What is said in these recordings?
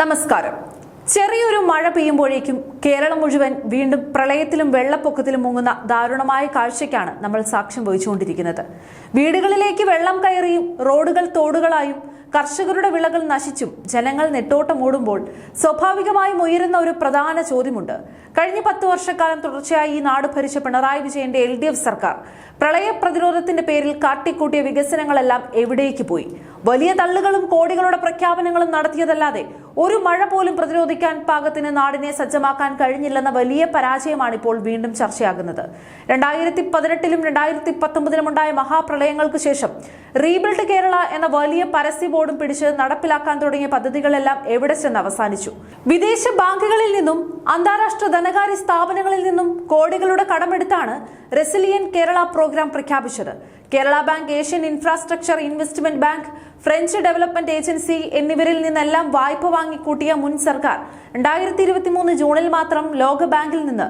നമസ്കാരം. ചെറിയൊരു മഴ പെയ്യുമ്പോഴേക്കും കേരളം മുഴുവൻ വീണ്ടും പ്രളയത്തിലും വെള്ളപ്പൊക്കത്തിലും മുങ്ങുന്ന ദാരുണമായ കാഴ്ചയ്ക്കാണ് നമ്മൾ സാക്ഷ്യം വഹിച്ചുകൊണ്ടിരിക്കുന്നത്. വീടുകളിലേക്ക് വെള്ളം കയറിയും റോഡുകൾ തോടുകളായും കർഷകരുടെ വിളകൾ നശിച്ചും ജനങ്ങൾ നെട്ടോട്ടമോടുമ്പോൾ സ്വാഭാവികമായും ഉയരുന്ന ഒരു പ്രധാന ചോദ്യമുണ്ട്. കഴിഞ്ഞ 10 വർഷക്കാലം തുടർച്ചയായി ഈ നാട് ഭരിച്ച പിണറായി വിജയന്റെ LDF സർക്കാർ പ്രളയ പ്രതിരോധത്തിന്റെ പേരിൽ കാട്ടിക്കൂട്ടിയ വികസനങ്ങളെല്ലാം എവിടേക്ക് പോയി? വലിയ തള്ളുകളും കോടികളുടെ പ്രഖ്യാപനങ്ങളും നടത്തിയതല്ലാതെ ഒരു മഴ പോലും പ്രതിരോധിക്കാൻ പാകത്തിന് നാടിനെ സജ്ജമാക്കാൻ കഴിഞ്ഞില്ലെന്ന വലിയ പരാജയമാണ് ഇപ്പോൾ വീണ്ടും ചർച്ചയാകുന്നത്. 2018-ലും 2019-ലും ഉണ്ടായ മഹാപ്രളയങ്ങൾക്ക് ശേഷം റീബിൽഡ് കേരള എന്ന വലിയ പരസ്യ ബോർഡും പിടിച്ച് നടപ്പിലാക്കാൻ തുടങ്ങിയ പദ്ധതികളെല്ലാം എവിടെ ചെന്ന് അവസാനിച്ചു? വിദേശ ബാങ്കുകളിൽ നിന്നും അന്താരാഷ്ട്ര ധനകാര്യ സ്ഥാപനങ്ങളിൽ നിന്നും കോടികളുടെ കടമെടുത്താണ് റെസിലിയന്റ് കേരള പ്രോഗ്രാം പ്രഖ്യാപിച്ചത്. Kerala bank, Asian infrastructure investment bank, French development agency എന്നിവരിൽ നിന്നെല്ലാം വായ്പ വാങ്ങിക്കൂട്ടിയ മുൻ സർക്കാർ 2023 ജൂണിൽ മാത്രം ലോക ബാങ്കിൽ നിന്ന്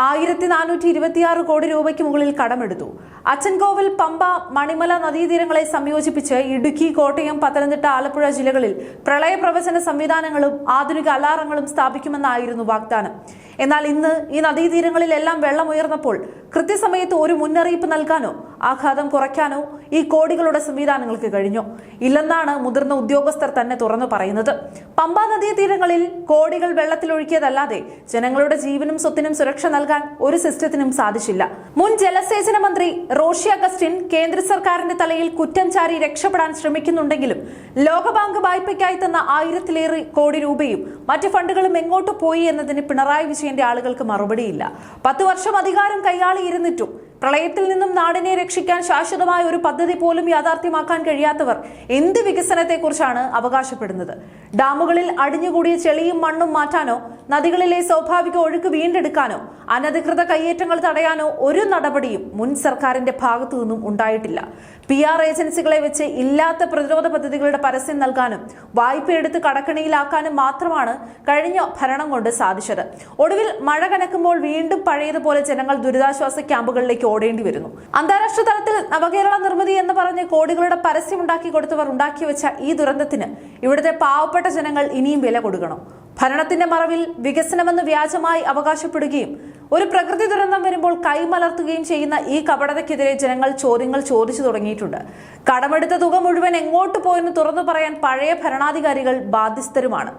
1426 കോടി രൂപയ്ക്ക് മുകളിൽ കടമെടുത്തു. അച്ചൻകോവിൽ, പമ്പ, മണിമല നദീതീരങ്ങളെ സംയോജിപ്പിച്ച് ഇടുക്കി, കോട്ടയം, പത്തനംതിട്ട, ആലപ്പുഴ ജില്ലകളിൽ പ്രളയ പ്രവചന സംവിധാനങ്ങളും ആധുനിക അലാറങ്ങളും സ്ഥാപിക്കുമെന്നായിരുന്നു വാഗ്ദാനം. എന്നാൽ ഇന്ന് ഈ നദീതീരങ്ങളിലെല്ലാം വെള്ളം ഉയർന്നപ്പോൾ കൃത്യസമയത്ത് ഒരു മുന്നറിയിപ്പ് നൽകാനോ ആഘാതം കുറയ്ക്കാനോ ഈ കോടികളുടെ സംവിധാനങ്ങൾക്ക് കഴിഞ്ഞോ? ഇല്ലെന്നാണ് മുതിർന്ന ഉദ്യോഗസ്ഥർ തന്നെ തുറന്നു പറയുന്നത്. പമ്പ നദീതീരങ്ങളിൽ കോടികൾ വെള്ളത്തിലൊഴുക്കിയതല്ലാതെ ജനങ്ങളുടെ ജീവനും സ്വത്തിനും സുരക്ഷ നൽകാൻ ഒരു സിസ്റ്റത്തിനും സാധിച്ചില്ല. മുൻ ജലസേചന മന്ത്രി റോഷി അഗസ്റ്റിൻ കേന്ദ്ര സർക്കാരിന്റെ തലയിൽ കുറ്റം ചാരി രക്ഷപ്പെടാൻ ശ്രമിക്കുന്നുണ്ടെങ്കിലും ലോകബാങ്ക് വായ്പയ്ക്കായി തന്ന 1000-ലേറെ കോടി രൂപയും മറ്റ് ഫണ്ടുകളും എങ്ങോട്ട് പോയി എന്നതിന് പിണറായി വിജയന്റെ ആളുകൾക്ക് മറുപടിയില്ല. 10 വർഷം അധികാരം കൈയാളിയിരുന്നിട്ടും പ്രളയത്തിൽ നിന്നും നാടിനെ രക്ഷിക്കാൻ ശാശ്വതമായ ഒരു പദ്ധതി പോലും യാഥാർത്ഥ്യമാക്കാൻ കഴിയാത്തവർ എന്ത് വികസനത്തെക്കുറിച്ചാണ് അവകാശപ്പെടുന്നത്? ഡാമുകളിൽ അടിഞ്ഞുകൂടിയ ചെളിയും മണ്ണും മാറ്റാനോ നദികളിലെ സ്വാഭാവിക ഒഴുക്ക് വീണ്ടെടുക്കാനോ അനധികൃത കയ്യേറ്റങ്ങൾ തടയാനോ ഒരു നടപടിയും മുൻ സർക്കാരിന്റെ ഭാഗത്തു നിന്നും ഉണ്ടായിട്ടില്ല. PR ഏജൻസികളെ വെച്ച് ഇല്ലാത്ത പ്രതിരോധ പദ്ധതികളുടെ പരസ്യം നൽകാനും വായ്പയെടുത്ത് കടക്കണിയിലാക്കാനും മാത്രമാണ് കഴിഞ്ഞ ഭരണം കൊണ്ട് സാധിച്ചത്. ഒടുവിൽ മഴ കനക്കുമ്പോൾ വീണ്ടും പഴയതുപോലെ ജനങ്ങൾ ദുരിതാശ്വാസ ക്യാമ്പുകളിലേക്ക് ഓടേണ്ടി വരുന്നു. അന്താരാഷ്ട്ര തലത്തിൽ നവകേരള നിർമ്മിതി എന്ന് പറഞ്ഞ് കോടികളുടെ പരസ്യം ഉണ്ടാക്കി കൊടുത്തവർ ഉണ്ടാക്കി വെച്ച ഈ ദുരന്തത്തിന് ഇവിടുത്തെ പാവപ്പെട്ട ജനങ്ങൾ ഇനിയും വില കൊടുക്കണം. ഭരണത്തിന്റെ മറവിൽ വികസനമെന്ന് വ്യാജമായി അവകാശപ്പെടുകയും ഒരു പ്രകൃതി ദുരന്തം വരുമ്പോൾ കൈമലർത്തുകയും ചെയ്യുന്ന ഈ കപടതയ്ക്കെതിരെ ജനങ്ങൾ ചോദ്യങ്ങൾ ചോദിച്ചു തുടങ്ങിയിട്ടുണ്ട്. കടമെടുത്ത തുക മുഴുവൻ എങ്ങോട്ട് പോയെന്ന് തുറന്നു പറയാൻ പഴയ ഭരണാധികാരികൾ ബാധ്യസ്ഥരുമാണ്.